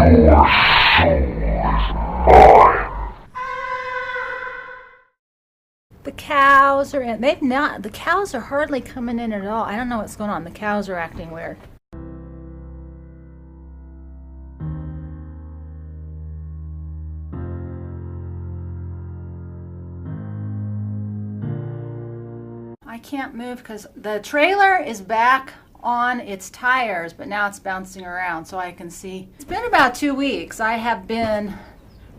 The cows are in. The cows are hardly coming in at all. I don't know what's going on. The cows are acting weird. I can't move because the trailer is back on its tires, but now it's bouncing around so I can see. It's been about 2 weeks. I have been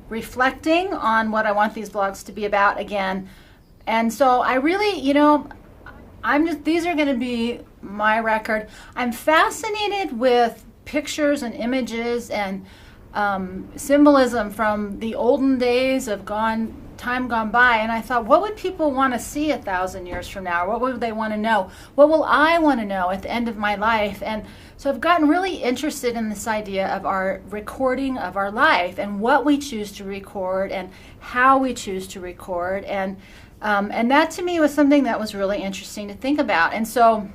reflecting on what I want these vlogs to be about again. And so I really, these are going to be my record. I'm fascinated with pictures and images and symbolism from the olden days of time gone by, and I thought, what would people want to see 1,000 years from now? What would they want to know? What will I want to know at the end of my life? And so I've gotten really interested in this idea of our recording of our life and what we choose to record and how we choose to record, and that to me was something that was really interesting to think about. And so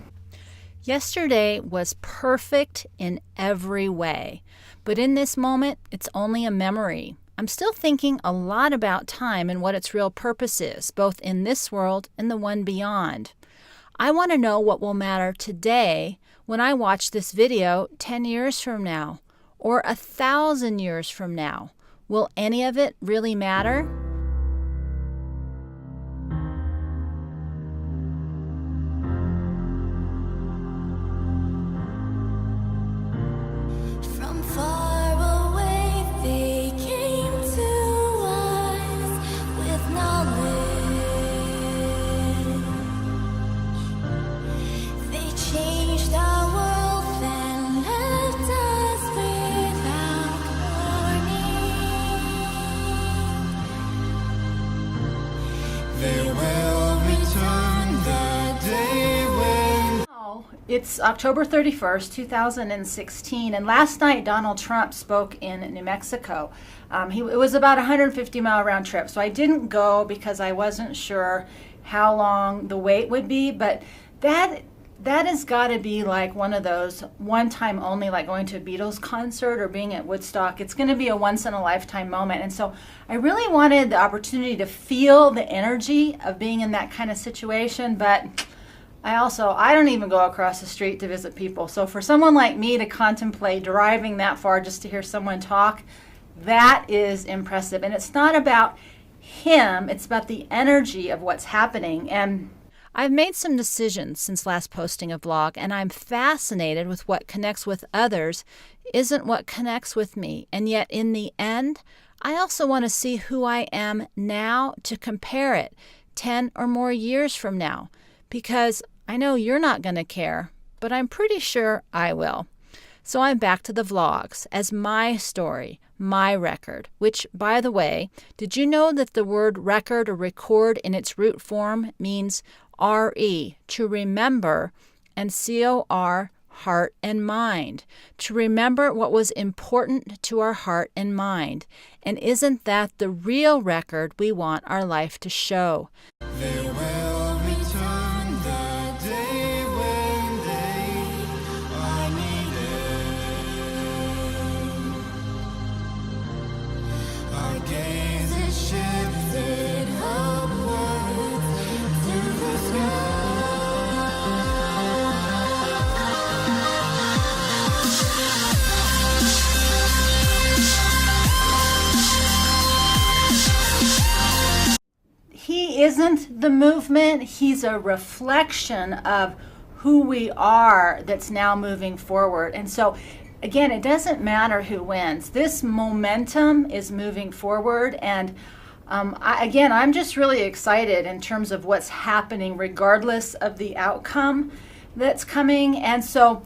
yesterday was perfect in every way, but in this moment it's only a memory. I'm still thinking a lot about time and what its real purpose is, both in this world and the one beyond. I want to know what will matter today when I watch this video 10 years from now, or 1,000 years from now. Will any of it really matter? From far away they came to us with knowledge. They changed our world and left us without warning. They will return the day when... It's October 31st, 2016, and last night Donald Trump spoke in New Mexico. It was about a 150-mile round trip, so I didn't go because I wasn't sure how long the wait would be, but that has got to be like one of those one-time only, like going to a Beatles concert or being at Woodstock. It's going to be a once-in-a-lifetime moment, and so I really wanted the opportunity to feel the energy of being in that kind of situation, but I don't even go across the street to visit people. So for someone like me to contemplate driving that far just to hear someone talk, that is impressive. And it's not about him, it's about the energy of what's happening. And I've made some decisions since last posting a vlog, and I'm fascinated with what connects with others isn't what connects with me. And yet in the end, I also want to see who I am now to compare it 10 or more years from now. Because I know you're not going to care, but I'm pretty sure I will. So I'm back to the vlogs as my story, my record, which, by the way, did you know that the word record or record in its root form means R-E, to remember, and C-O-R, heart and mind, to remember what was important to our heart and mind. And isn't that the real record we want our life to show? They will return the day when they are needed. Our gaze is shifted upward to the sky. He isn't the movement, he's a reflection of who we are that's now moving forward. And so, again, it doesn't matter who wins. This momentum is moving forward, and I'm just really excited in terms of what's happening regardless of the outcome that's coming. And so,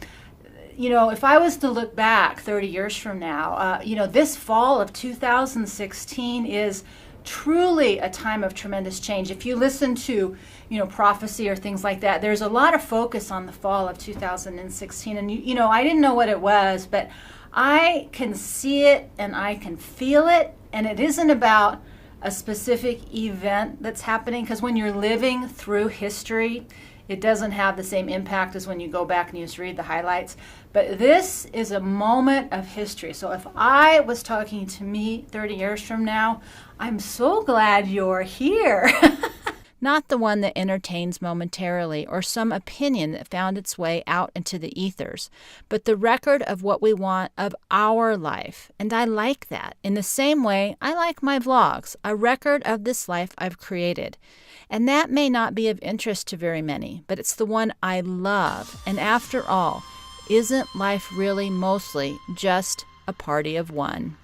if I was to look back 30 years from now, this fall of 2016 is truly a time of tremendous change. If you listen to, prophecy or things like that, there's a lot of focus on the fall of 2016. And, I didn't know what it was, but I can see it and I can feel it. And it isn't about a specific event that's happening, because when you're living through history, it doesn't have the same impact as when you go back and you just read the highlights. But this is a moment of history. So if I was talking to me 30 years from now, I'm so glad you're here. Not the one that entertains momentarily or some opinion that found its way out into the ethers, but the record of what we want of our life. And I like that. In the same way, I like my vlogs, a record of this life I've created. And that may not be of interest to very many, but it's the one I love. And after all, isn't life really mostly just a party of one?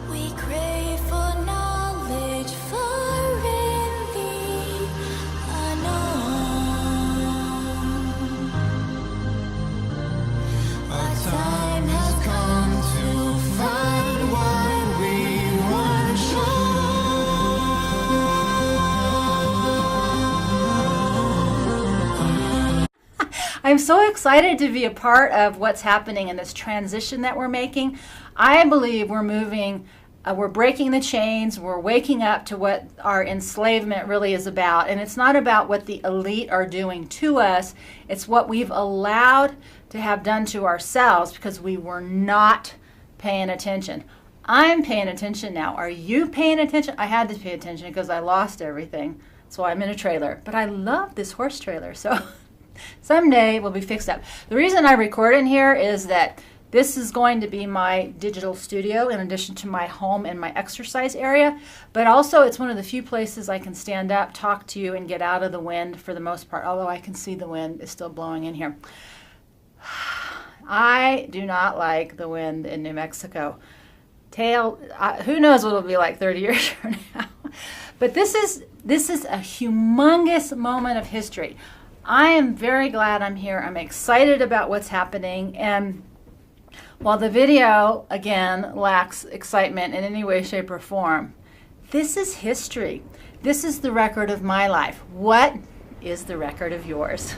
We crave for knowledge, for in the unknown. Our time has come to find what we weren't sure. I'm so excited to be a part of what's happening in this transition that we're making. I believe we're moving, we're breaking the chains, we're waking up to what our enslavement really is about. And it's not about what the elite are doing to us, it's what we've allowed to have done to ourselves because we were not paying attention. I'm paying attention now. Are you paying attention? I had to pay attention because I lost everything. That's why I'm in a trailer. But I love this horse trailer, so someday we'll be fixed up. The reason I record in here is that this is going to be my digital studio in addition to my home and my exercise area, but also it's one of the few places I can stand up, talk to you, and get out of the wind for the most part, although I can see the wind is still blowing in here. I do not like the wind in New Mexico. Who knows what it'll be like 30 years from now. But this is a humongous moment of history. I am very glad I'm here. I'm excited about what's happening, and while the video, again, lacks excitement in any way, shape, or form, this is history. This is the record of my life. What is the record of yours?